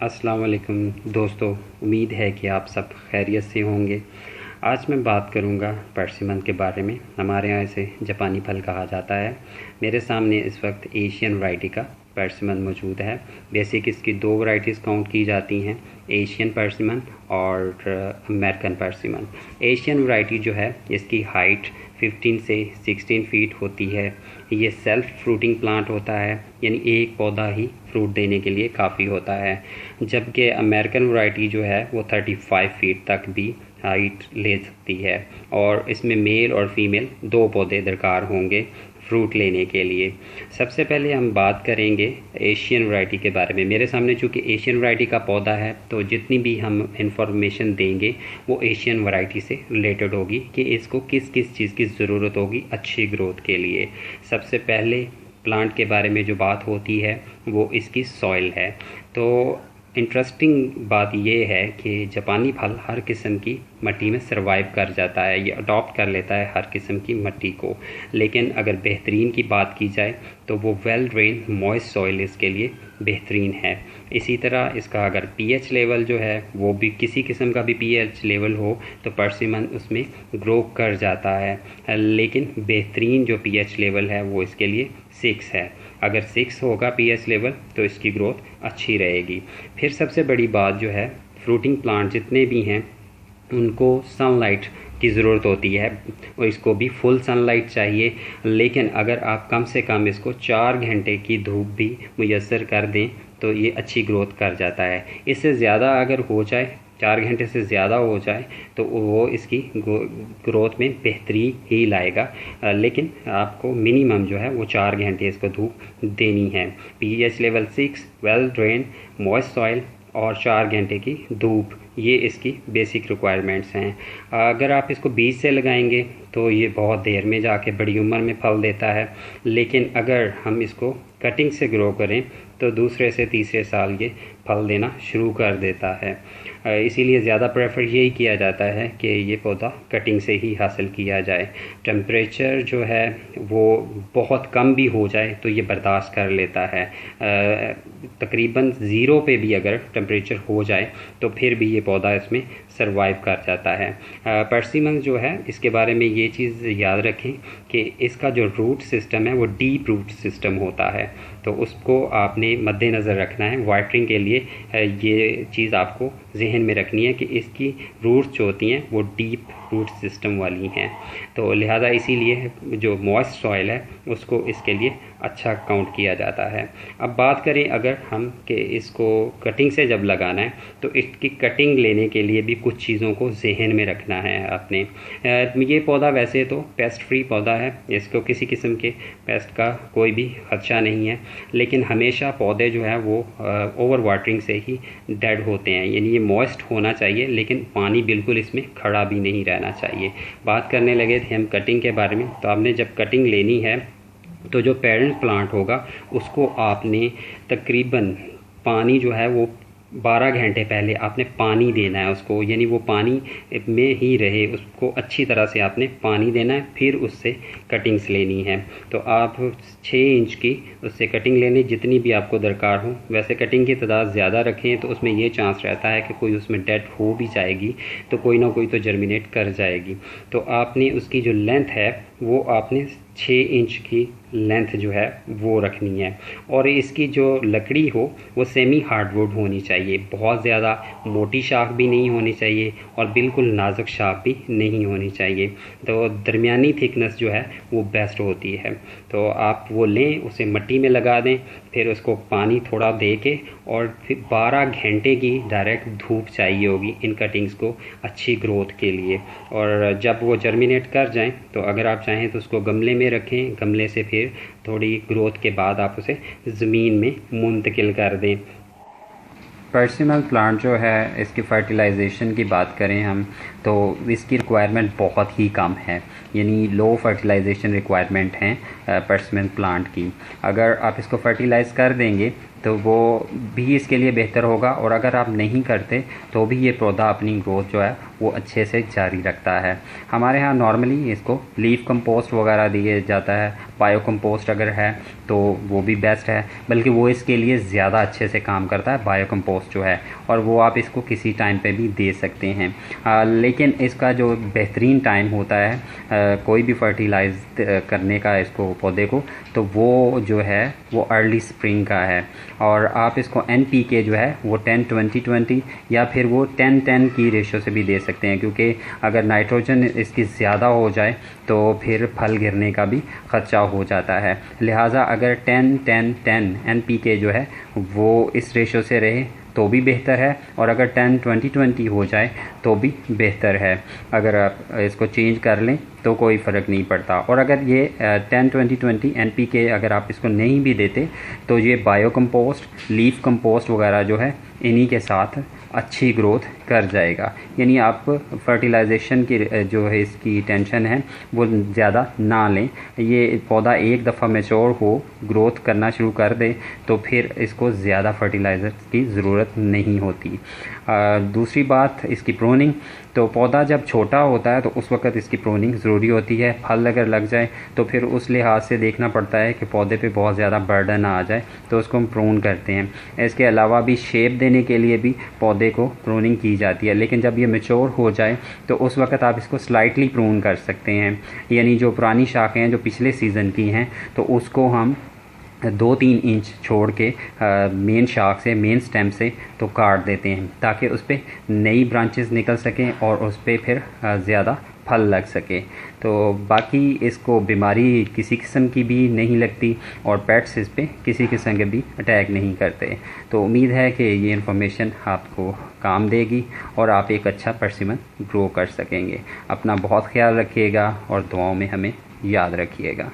अस्सलाम वालेकुम दोस्तों, उम्मीद है कि आप सब खैरियत से होंगे। आज मैं बात करूंगा पर्सिमन के बारे में। हमारे यहाँ इसे जापानी फल कहा जाता है। मेरे सामने इस वक्त एशियन वैरायटी का पर्सिमन मौजूद है। बेसिक इसकी दो वैरायटीज़ काउंट की जाती हैं, एशियन पर्सिमन और अमेरिकन पर्सिमन। एशियन वैरायटी जो है इसकी हाइट 15 से 16 फीट होती है। ये सेल्फ फ्रूटिंग प्लांट होता है, यानी एक पौधा ही फ्रूट देने के लिए काफ़ी होता है। जबकि अमेरिकन वैरायटी जो है वो 35 फीट तक भी हाइट ले सकती है और इसमें मेल और फीमेल दो पौधे दरकार होंगे फ्रूट लेने के लिए। सबसे पहले हम बात करेंगे एशियन वैरायटी के बारे में। मेरे सामने चूँकि एशियन वैरायटी का पौधा है तो जितनी भी हम इंफॉर्मेशन देंगे वो एशियन वैरायटी से रिलेटेड होगी कि इसको किस किस चीज़ की ज़रूरत होगी अच्छी ग्रोथ के लिए। सबसे पहले प्लांट के बारे में जो बात होती है वो इसकी सॉइल है। तो इंटरेस्टिंग बात ये है कि जापानी फल हर किस्म की मिट्टी में सरवाइव कर जाता है, ये अडॉप्ट कर लेता है हर किस्म की मिट्टी को। लेकिन अगर बेहतरीन की बात की जाए तो वो वेल ड्रेन मॉइस्ट सॉइल इसके लिए बेहतरीन है। इसी तरह इसका अगर पीएच लेवल जो है वो भी किसी किस्म का भी पीएच लेवल हो तो पर्सिमन उसमें ग्रो कर जाता है। लेकिन बेहतरीन जो पीएच लेवल है वो इसके लिए 6 है। अगर 6 होगा पीएच लेवल तो इसकी ग्रोथ अच्छी रहेगी। फिर सबसे बड़ी बात जो है, फ्रूटिंग प्लांट जितने भी हैं उनको सनलाइट की ज़रूरत होती है और इसको भी फुल सनलाइट चाहिए। लेकिन अगर आप कम से कम इसको 4 घंटे की धूप भी मुयस्सर कर दें तो ये अच्छी ग्रोथ कर जाता है। इससे ज़्यादा अगर हो जाए, 4 घंटे से ज़्यादा हो जाए तो वो इसकी ग्रोथ में बेहतरी ही लाएगा। लेकिन आपको मिनिमम जो है वो 4 घंटे इसको धूप देनी है। PH level 6, well drain moist soil और 4 घंटे की धूप, ये इसकी बेसिक रिक्वायरमेंट्स हैं। अगर आप इसको बीज से लगाएंगे तो ये बहुत देर में जाके बड़ी उम्र में फल देता है। लेकिन अगर हम इसको कटिंग से ग्रो करें तो दूसरे से तीसरे साल ये फल देना शुरू कर देता है। इसीलिए ज़्यादा प्रेफर यही किया जाता है कि ये पौधा कटिंग से ही हासिल किया जाए। टेम्परेचर जो है वो बहुत कम भी हो जाए तो ये बर्दाश्त कर लेता है। तकरीबन 0 पे भी अगर टेम्परेचर हो जाए तो फिर भी ये पौधा इसमें सरवाइव कर जाता है। पर्सिमन जो है इसके बारे में ये चीज़ याद रखें कि इसका जो रूट सिस्टम है वो डीप रूट सिस्टम होता है, तो उसको आपने मद्देनज़र रखना है। वाटरिंग के लिए ये चीज़ आपको जहन में रखनी है कि इसकी रूट्स जो होती हैं वो डीप रूट सिस्टम वाली हैं। तो लिहाजा इसीलिए जो मॉइस्ट सॉइल है उसको इसके लिए अच्छा काउंट किया जाता है। अब बात करें अगर हम कि इसको कटिंग से जब लगाना है तो इसकी कटिंग लेने के लिए भी कुछ चीज़ों को जहन में रखना है आपने। ये पौधा वैसे तो पेस्ट फ्री पौधा है, इसको किसी किस्म के पेस्ट का कोई भी खदशा नहीं है। लेकिन हमेशा पौधे जो है वो ओवर वाटरिंग से ही डेड होते हैं, यानी ये मॉइस्ट होना चाहिए लेकिन पानी बिल्कुल इसमें खड़ा भी नहीं रहना चाहिए। बात करने लगे थे हम कटिंग के बारे में, तो आपने जब कटिंग लेनी है तो जो पेरेंट प्लांट होगा उसको आपने तकरीबन पानी जो है वो 12 घंटे पहले आपने पानी देना है उसको, यानी वो पानी में ही रहे, उसको अच्छी तरह से आपने पानी देना है। फिर उससे कटिंग्स लेनी है। तो आप 6 इंच की उससे कटिंग लेनी जितनी भी आपको दरकार हो। वैसे कटिंग की तादाद ज़्यादा रखें तो उसमें ये चांस रहता है कि कोई उसमें डेड हो भी जाएगी तो कोई ना कोई तो जर्मिनेट कर जाएगी। तो आपने उसकी जो लेंथ है वो आपने 6 इंच की लेंथ जो है वो रखनी है। और इसकी जो लकड़ी हो वो सेमी हार्डवुड होनी चाहिए, बहुत ज़्यादा मोटी शाख भी नहीं होनी चाहिए और बिल्कुल नाजुक शाख भी नहीं होनी चाहिए। तो दरमियानी थिकनेस जो है वो बेस्ट होती है। तो आप वो लें, उसे मिट्टी में लगा दें, फिर उसको पानी थोड़ा दे के और फिर 12 घंटे की डायरेक्ट धूप चाहिए होगी इन कटिंग्स को अच्छी ग्रोथ के लिए। और जब वो जर्मिनेट कर जाएं तो अगर आप चाहें तो उसको गमले में रखें, गमले से फिर थोड़ी ग्रोथ के बाद आप उसे ज़मीन में मुंतकिल कर दें। पर्सिमन प्लांट जो है इसकी फर्टिलाइजेशन की बात करें हम तो इसकी रिक्वायरमेंट बहुत ही कम है, यानी लो फर्टिलाइजेशन रिक्वायरमेंट हैं पर्सिमन प्लांट की। अगर आप इसको फर्टिलाइज़ कर देंगे तो वो भी इसके लिए बेहतर होगा, और अगर आप नहीं करते तो भी ये पौधा अपनी ग्रोथ जो है वो अच्छे से जारी रखता है। हमारे यहाँ नॉर्मली इसको लीफ कंपोस्ट वगैरह दिया जाता है, बायो कंपोस्ट अगर है तो वो भी बेस्ट है, बल्कि वो इसके लिए ज़्यादा अच्छे से काम करता है बायो कंपोस्ट जो है, और वो आप इसको किसी टाइम पे भी दे सकते हैं। लेकिन इसका जो बेहतरीन टाइम होता है कोई भी फर्टिलाइज करने का इसको पौधे को, तो वो जो है वो अर्ली स्प्रिंग का है। और आप इसको NPK जो है वो 10-20-20 या फिर वो 10-10 की रेशो से भी दे सकते हैं, क्योंकि अगर नाइट्रोजन इसकी ज़्यादा हो जाए तो फिर फल गिरने का भी ख़दशा हो जाता है। लिहाजा अगर 10-10-10 NPK जो है वो इस रेशो से रहे तो भी बेहतर है, और अगर 10-20-20 हो जाए तो भी बेहतर है। अगर आप इसको चेंज कर लें तो कोई फ़र्क नहीं पड़ता। और अगर ये 10-20-20 NPK अगर आप इसको नहीं भी देते तो ये बायो कंपोस्ट, लीफ कंपोस्ट वगैरह जो है इन्हीं के साथ अच्छी ग्रोथ कर जाएगा। यानी आप फर्टिलाइजेशन की जो है इसकी टेंशन है वो ज़्यादा ना लें। ये पौधा एक दफ़ा मैच्योर हो, ग्रोथ करना शुरू कर दे, तो फिर इसको ज़्यादा फर्टिलाइज़र की ज़रूरत नहीं होती। दूसरी बात इसकी प्रूनिंग, तो पौधा जब छोटा होता है तो उस वक्त इसकी प्रूनिंग ज़रूरी होती है। फल अगर लग जाए तो फिर उस लिहाज से देखना पड़ता है कि पौधे पे बहुत ज़्यादा बर्डन ना आ जाए, तो उसको हम प्रून करते हैं। इसके अलावा भी शेप देने के लिए भी पौधे को प्रूनिंग की जाती है, लेकिन जब ये मैच्योर हो जाए तो उस वक्त आप इसको स्लाइटली प्रून कर सकते हैं। यानी जो पुरानी शाखें हैं जो पिछले सीज़न की हैं तो उसको हम 2-3 इंच छोड़ के मेन शाख से, मेन स्टेम से तो काट देते हैं, ताकि उस पर नई ब्रांचेस निकल सकें और उस पर फिर ज़्यादा फल लग सके। तो बाकी इसको बीमारी किसी किस्म की भी नहीं लगती, और पेट्स इस पर किसी किस्म के भी अटैक नहीं करते। तो उम्मीद है कि ये इन्फॉर्मेशन आपको काम देगी और आप एक अच्छा पर्सिमन ग्रो कर सकेंगे। अपना बहुत ख्याल रखिएगा और दुआओं में हमें याद रखिएगा।